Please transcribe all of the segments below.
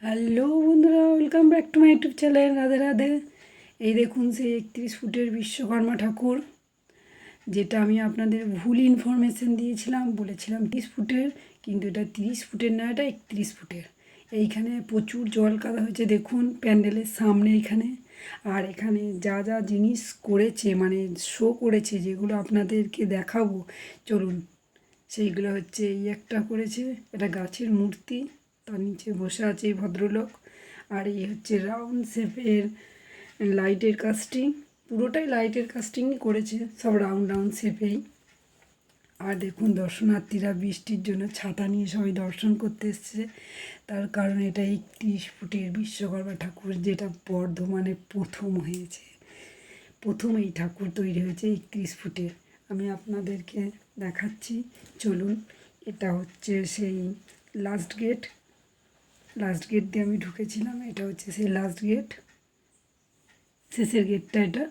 Hello বন্ধুরা, welcome back to my YouTube channel. Radhe Radhe. এই দেখুন সেই 31 ফুটের বিশ্বকর্মা ঠাকুর, যেটা আমি আপনাদের ভুল ইনফরমেশন দিয়েছিলাম, বলেছিলাম 30 ফুটের, কিন্তু এটা 30 ফুটের না, এটা 31 ফুটের। এইখানে প্রচুর জল কাদা হয়েছে দেখুন প্যান্ডেলের সামনে এখানে। আর এখানে যা যা জিনিস করেছে, মানে শো করেছে, যেগুলো আপনাদেরকে দেখাবো চলুন। সেইগুলো হচ্ছে এই একটা করেছে, এটা গাছের মূর্তি, তার নিচে বসে আছে এই ভদ্রলোক। আর এই হচ্ছে রাউন্ড শেপের লাইটের কাস্টিং, পুরোটাই লাইটের কাস্টিংই করেছে, সব রাউন্ড রাউন্ড শেপেই। আর দেখুন দর্শনার্থীরা বৃষ্টির জন্য ছাতা নিয়ে সবাই দর্শন করতে এসছে, তার কারণ এটা 31 ফুটের বিশ্বকর্মা ঠাকুর, যেটা বর্ধমানে প্রথম হয়েছে। প্রথম এই ঠাকুর তৈরি হয়েছে 31 ফুটের। আমি আপনাদেরকে দেখাচ্ছি চলুন। এটা হচ্ছে সেই লাস্ট গেট, লাস্ট গেট দিয়ে আমি ঢুকেছিলাম। এটা হচ্ছে সেই লাস্ট গেট, শেষের গেটটা। এটা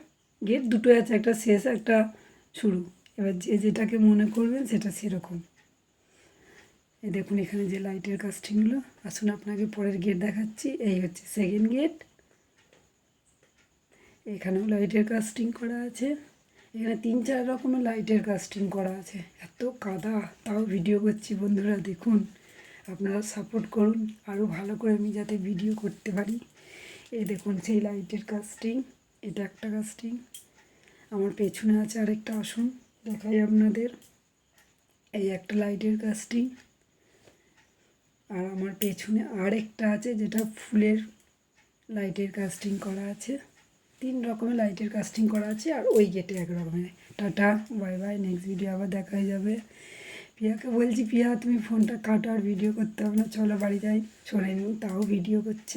গেট দুটো আছে, একটা শেষ একটা শুরু। এবার যে যেটাকে মনে করবেন সেটা সেরকম। এই দেখুন এখানে যে লাইটের কাস্টিংগুলো, আসুন আপনাকে পরের গেট দেখাচ্ছি। এই হচ্ছে সেকেন্ড গেট, এখানেও লাইটের কাস্টিং করা আছে। এখানে 3-4 রকমের লাইটের কাস্টিং করা আছে। এত কাদা, তাও ভিডিও করছি বন্ধুরা, দেখুন। আপনারা সাপোর্ট করুন আরও ভালো করে আমি যাতে ভিডিও করতে পারি। এই দেখুন সেই লাইটের কাস্টিং, এটা একটা কাস্টিং। আমার পেছনে আছে আরেকটা, আসুন দেখাই আপনাদের। এই একটা লাইটের কাস্টিং। আর আমার পেছনে আরেকটা আছে, যেটা ফুলের লাইটের কাস্টিং করা আছে। 3 রকমের লাইটের কাস্টিং করা আছে। আর ওই গেটে 1 রকমের। Tata, bye bye, next video আবার দেখা যাবে। পিয়াকে বলছি, পিয়া তুমি ফোনটা কাটো, আর ভিডিও করতে হবে না, চলো বাড়ি যাই। শোনেনি, তাও ভিডিও করছে।